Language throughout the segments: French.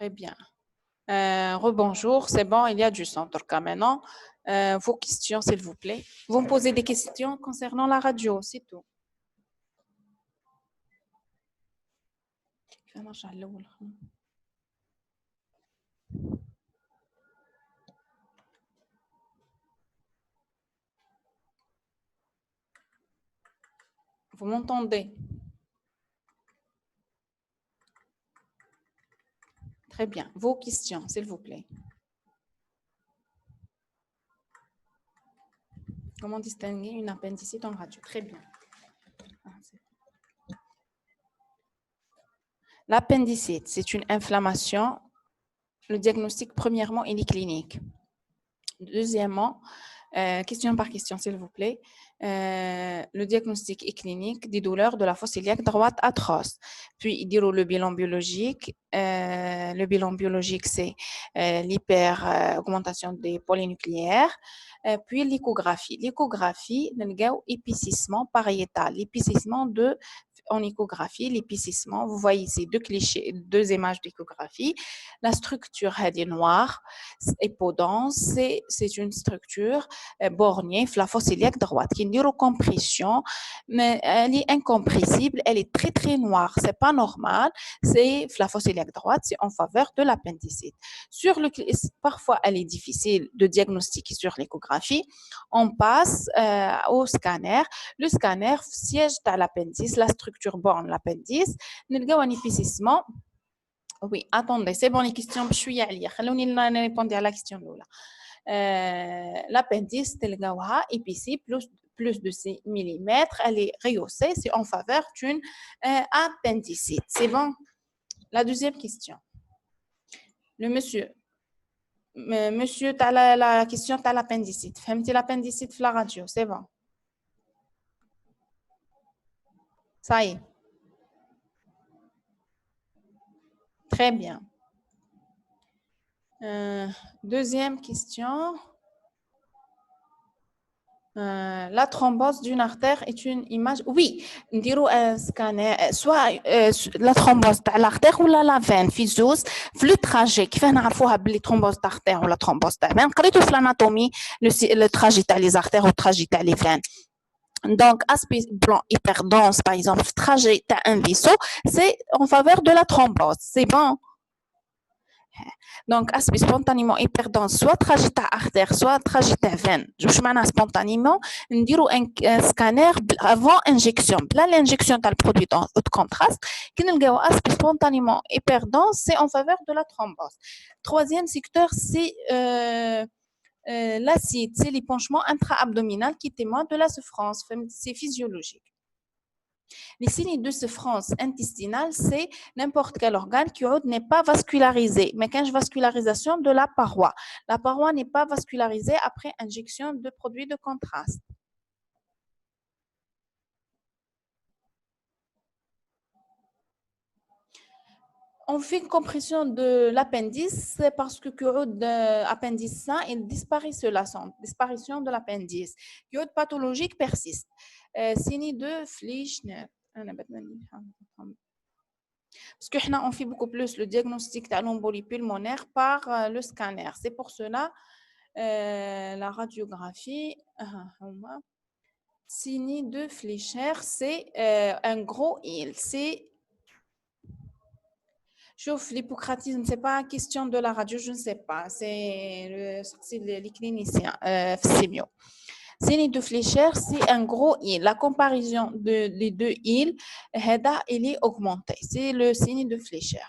Très bien. Rebonjour, c'est bon, il y a du centre quand maintenant. Vos questions, s'il vous plaît. Vous me posez des questions concernant la radio, c'est tout. Vous m'entendez? Très bien. Vos questions, s'il vous plaît. Comment distinguer une appendicite en radio? Très bien. L'appendicite, c'est une inflammation. Le diagnostic, premièrement, il est clinique. Deuxièmement, question par question, s'il vous plaît. Le diagnostic est clinique des douleurs de la fosse iliaque droite atroce. Puis, il dit le bilan biologique. Le bilan biologique, c'est l'hyper-augmentation des polynucléaires. Puis, l'échographie. L'échographie, nous épicissement pariétal. L'épicissement en échographie, l'épicissement, vous voyez ici deux images d'échographie. La structure est noire, hypodense, c'est une structure bornée, la fosse iliaque droite, qui est une neurocompression, mais elle est incompressible, elle est très très noire, c'est pas normal, c'est la fosse iliaque droite, c'est en faveur de l'appendicite. Parfois, elle est difficile de diagnostiquer sur l'échographie. On passe au scanner. Le scanner siège à l'appendice, la structure borne l'appendice. Nous avons un épicissement. Oui, attendez, c'est bon les questions. Je suis allée. Allons-y répondre à la question là. L'appendice, تلقاوها épicée plus de 6 mm, elle est rehaussée, c'est en faveur d'une appendicite. C'est bon. La deuxième question. Le monsieur, tu as la question de l'appendicite. Faites l'appendicite sur la radio, c'est bon. Ça y est. Très bien. Deuxième question. La thrombose d'une artère est une image. Oui, نديرو scanner soit la thrombose تاع l'artère ou la veine في زوز في لو تراجي كيفاه نعرفوها بلي thrombose تاع artère ولا thrombose تاع veine قريتو في l'anatomie le trajet تاع les artères ou trajet تاع les veines. Donc, aspect blanc hyperdense, par exemple, trajet تاع un vaisseau, c'est en faveur de la thrombose. C'est bon. Donc, aspect spontanément hyperdense, soit trajet à artère, soit trajet à veine. Je me spontanément, nous dirons un scanner avant injection. Là, l'injection dans le produit de contraste, qui nous dit aspect spontanément hyperdense, c'est en faveur de la thrombose. Troisième secteur, c'est l'acide, c'est l'épanchement intra-abdominal qui témoigne de la souffrance. C'est physiologique. Les signes de souffrance intestinale, c'est n'importe quel organe qui n'est pas vascularisé. Mais quand je vascularisation de la paroi. La paroi n'est pas vascularisée après injection de produits de contraste. On fait une compression de l'appendice parce que l'appendice sain, il disparaît sur la sonde. Disparition de l'appendice. Curote pathologique persiste. Signe de Fleischner. Parce qu'on fait beaucoup plus le diagnostic de l'embolie pulmonaire par le scanner. C'est pour cela la radiographie. Signe de Fleischer, c'est un gros il. C'est l'hypocratisme, ce n'est pas question de la radio, je ne sais pas. C'est les cliniciens, c'est mieux. Signe de Fleischer, c'est un gros il. La comparaison des deux îles, il est augmenté. C'est le signe de Fleischer.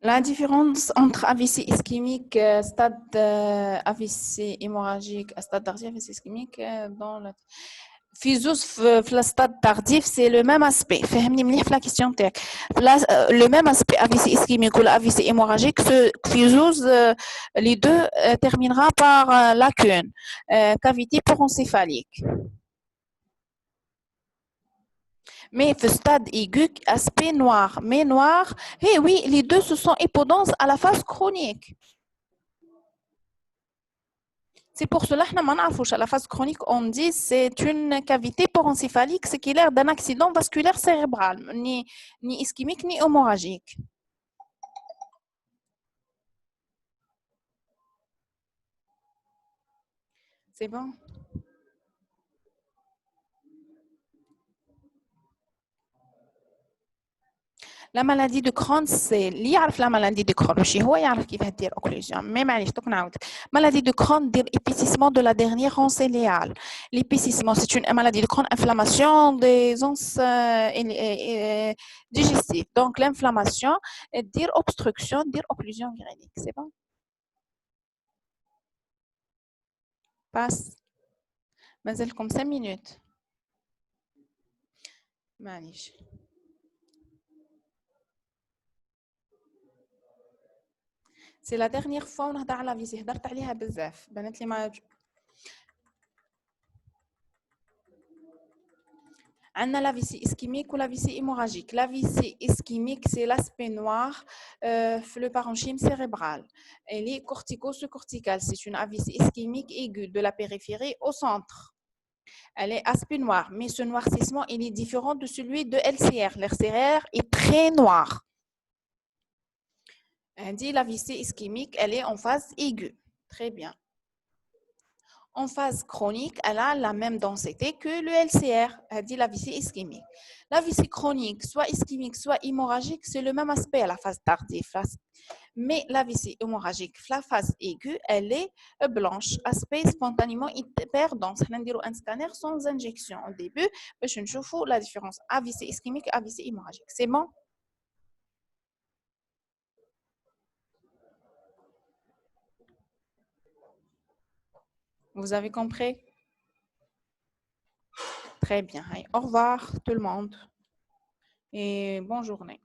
La différence entre AVC ischémique, stade AVC hémorragique, stade d'AVC ischémique dans le في زوز في الستاد تارديف سي لو ميم اسبي فهمني مليح في لا كيستيون تاعك لو ميم اسبي افيسي اسكيميك ولا افيسي هيموراجيك في زوز لي دو terminera par lacune cavité porencéphalique mais في stade aigu aspect noir mais noir hey oui les deux se sont hypodenses à la phase chronique. C'est pour cela que nous la phase chronique, on dit c'est une cavité porencéphalique, c'est qu'il est d'un accident vasculaire cérébral, ni ischémique ni hémorragique. C'est bon? La maladie de Crohn, c'est lié à la maladie de Crohn. ماشي هو يعرف كيف دير occlusion. Mais معليش دوك نعاود. Maladie de Crohn دير épaississement de la dernière anse iléale. L'épaississement, c'est une maladie de Crohn, inflammation des anses digestives. Donc l'inflammation, dire obstruction, dire occlusion virilique. C'est bon? Passe. مازالكم 5 minutes. معليش. سي لا ديرنيير فوا ونهضر على فيسي هضرت عليها بزاف بنات لي ما عندنا لا فيسي اسكيميك ولا فيسي هيموراجيك لا فيسي اسكيميك سي لاسبي نوار في لو parenchyme cérébral elle est cortico-corticale c'est une AVC ischémique aiguë de la périphérie au centre. Elle est aspect noir mais ce noircissement il est différent de celui de LCR. LCR est très noir. On dit la VC ischémique, elle est en phase aiguë. Très bien. En phase chronique, elle a la même densité que le LCR, elle dit la VC ischémique. La VC chronique, soit ischémique, soit hémorragique, c'est le même aspect à la phase tardive. Mais la VC hémorragique, la phase aiguë, elle est blanche, aspect spontanément hyper dense. On a un scanner sans injection au début, je ne vois la différence AVC ischémique et AVC hémorragique. C'est bon? Vous avez compris? Très bien. Au revoir tout le monde et bonne journée.